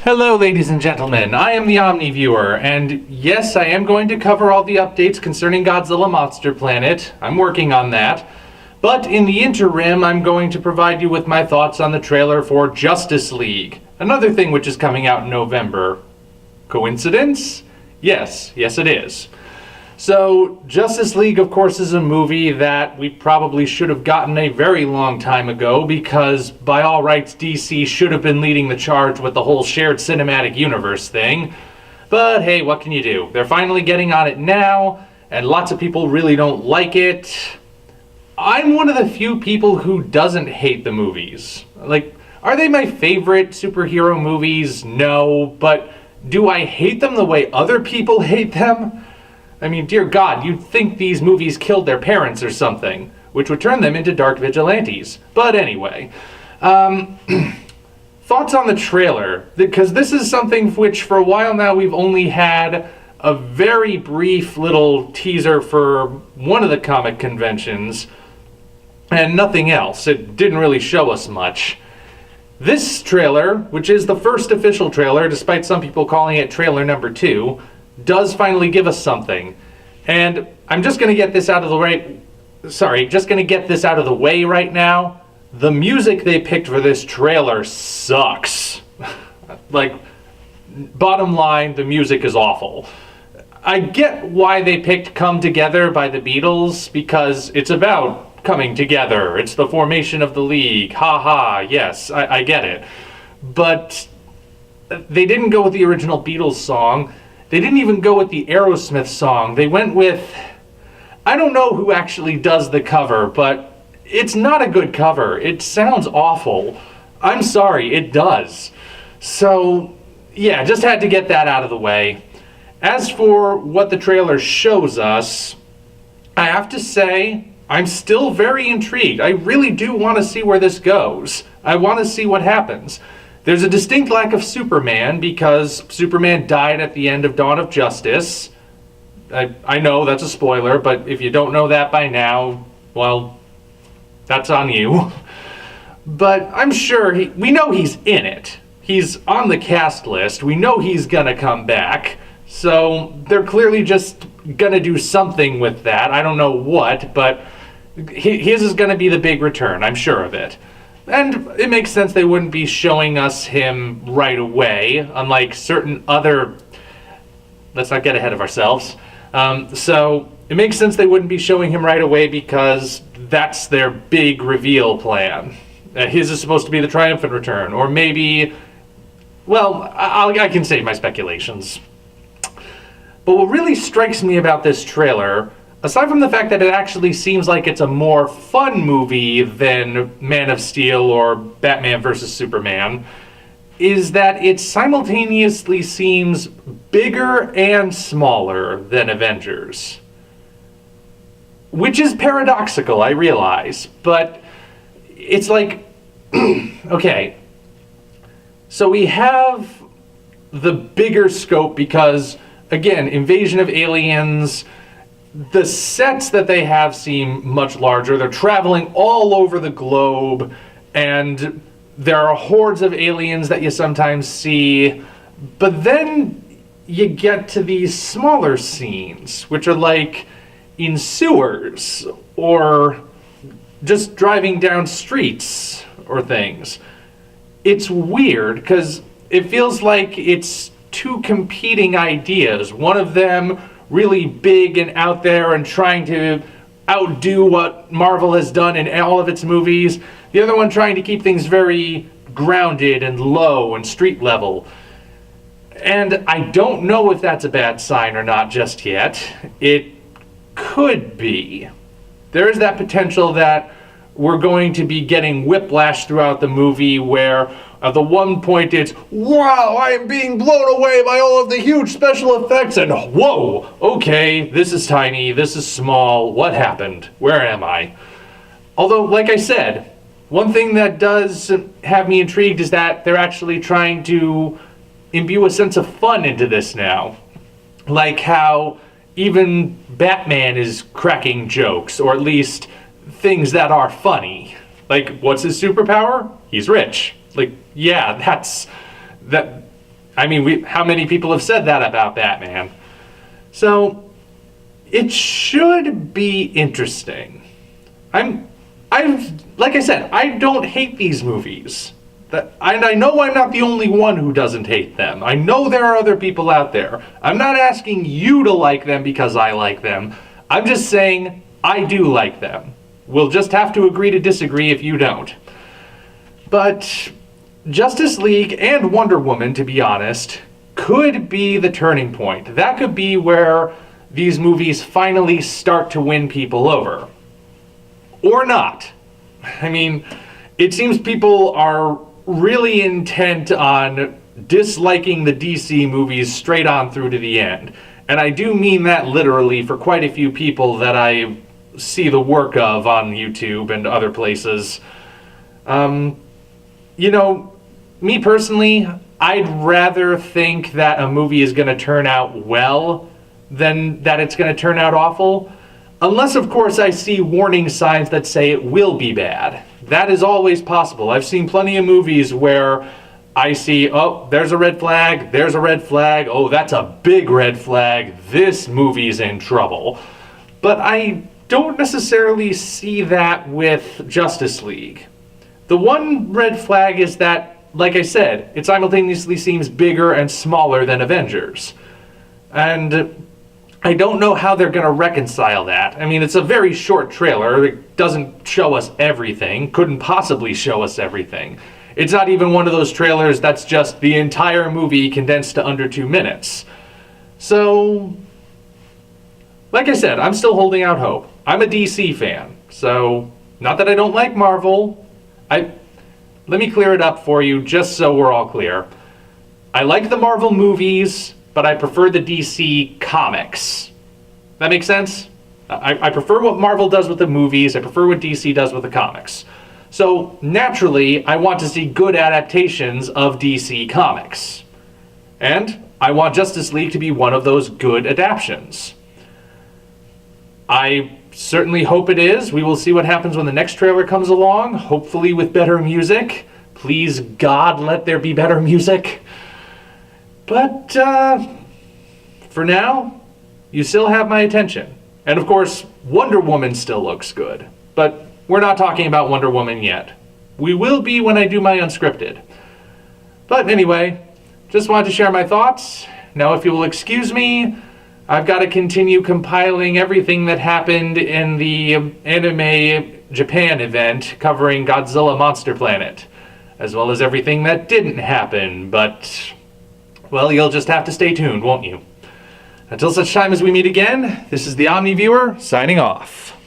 Hello, ladies and gentlemen. I am the Omni viewer, and yes, I am going to cover all the updates concerning Godzilla Monster Planet. I'm working on that. But in the interim, I'm going to provide you with my thoughts on the trailer for Justice League, another thing which is coming out in November. Coincidence? Yes, it is. So, Justice League, of course, is a movie that we probably should have gotten a very long time ago because, by all rights, DC should have been leading the charge with the whole shared cinematic universe thing. But hey, what can you do? They're finally getting on it now, and lots of people really don't like it. I'm one of the few people who doesn't hate the movies. Are they my favorite superhero movies? No, but do I hate them the way other people hate them? I mean, dear God, you'd think these movies killed their parents or something, which would turn them into dark vigilantes. But anyway, thoughts on the trailer, because this is something which for a while now we've only had a very brief little teaser for one of the comic conventions, and nothing else. It didn't really show us much. This trailer, which is the first official trailer, despite some people calling it trailer number 2, does finally give us something. And I'm just going to get this out of the way. Just going to get this out of the way right now. The music they picked for this trailer sucks. Bottom line, the music is awful. I get why they picked Come Together by the Beatles, because it's about coming together. It's the formation of the League. Ha ha, yes, I get it. But they didn't go with the original Beatles song. They didn't even go with the Aerosmith song. They went with, I don't know who actually does the cover, but it's not a good cover. It sounds awful. I'm sorry, it does. So, yeah, just had to get that out of the way. As for what the trailer shows us, I have to say, I'm still very intrigued. I really do want to see where this goes. I want to see what happens. There's a distinct lack of Superman because Superman died at the end of Dawn of Justice. I know that's a spoiler, but if you don't know that by now, well, that's on you. But I'm sure we know he's in it. He's on the cast list. We know he's gonna come back. So they're clearly just gonna do something with that. I don't know what, but his is gonna be the big return. I'm sure of it. And it makes sense they wouldn't be showing us him right away, unlike certain other... Let's not get ahead of ourselves. So it makes sense they wouldn't be showing him right away because that's their big reveal plan. His is supposed to be the triumphant return, or maybe... Well, I can save my speculations. But what really strikes me about this trailer, aside from the fact that it actually seems like it's a more fun movie than Man of Steel or Batman vs. Superman, is that it simultaneously seems bigger and smaller than Avengers. Which is paradoxical, I realize, but it's like, okay, so we have the bigger scope because, again, invasion of aliens. The sets that they have seem much larger. They're traveling all over the globe, and there are hordes of aliens that you sometimes see. But then you get to these smaller scenes, which are like in sewers, or just driving down streets, or things. It's weird, because it feels like it's two competing ideas. One of them really big and out there and trying to outdo what Marvel has done in all of its movies. The other one trying to keep things very grounded and low and street level. And I don't know if that's a bad sign or not just yet. It could be. There is that potential that we're going to be getting whiplash throughout the movie where at the one point it's, wow, I am being blown away by all of the huge special effects, and whoa, okay, this is tiny, this is small, what happened? Where am I? Although, like I said, one thing that does have me intrigued is that they're actually trying to imbue a sense of fun into this now. Like how even Batman is cracking jokes, or at least things that are funny. Like, what's his superpower? He's rich. Like, yeah, I mean, how many people have said that about Batman? So, it should be interesting. Like I said, I don't hate these movies. And I know I'm not the only one who doesn't hate them. I know there are other people out there. I'm not asking you to like them because I like them. I'm just saying I do like them. We'll just have to agree to disagree if you don't. But Justice League and Wonder Woman, to be honest, could be the turning point. That could be where these movies finally start to win people over. Or not. I mean, it seems people are really intent on disliking the DC movies straight on through to the end. And I do mean that literally for quite a few people that I see the work of on YouTube and other places. You know, me personally, I'd rather think that a movie is going to turn out well than that it's going to turn out awful. Unless, of course, I see warning signs that say it will be bad. That is always possible. I've seen plenty of movies where I see, oh, there's a red flag, oh, that's a big red flag, this movie's in trouble. But I don't necessarily see that with Justice League. The one red flag is that, like I said, it simultaneously seems bigger and smaller than Avengers. And I don't know how they're going to reconcile that. I mean, it's a very short trailer. It doesn't show us everything, couldn't possibly show us everything. It's not even one of those trailers that's just the entire movie condensed to under 2 minutes. So, like I said, I'm still holding out hope. I'm a DC fan, so not that I don't like Marvel. Let me clear it up for you just so we're all clear. I like the Marvel movies, but I prefer the DC comics. That makes sense? I prefer what Marvel does with the movies. I prefer what DC does with the comics. So naturally, I want to see good adaptations of DC comics. And I want Justice League to be one of those good adaptations. I certainly hope it is. We will see what happens when the next trailer comes along, hopefully with better music. Please, God, let there be better music. But for now, you still have my attention. And of course, Wonder Woman still looks good. But we're not talking about Wonder Woman yet. We will be when I do my Unscripted. But anyway, just wanted to share my thoughts. Now, if you will excuse me, I've got to continue compiling everything that happened in the Anime Japan event covering Godzilla Monster Planet, as well as everything that didn't happen, but well, you'll just have to stay tuned, won't you? Until such time as we meet again, this is the Omni Viewer, signing off.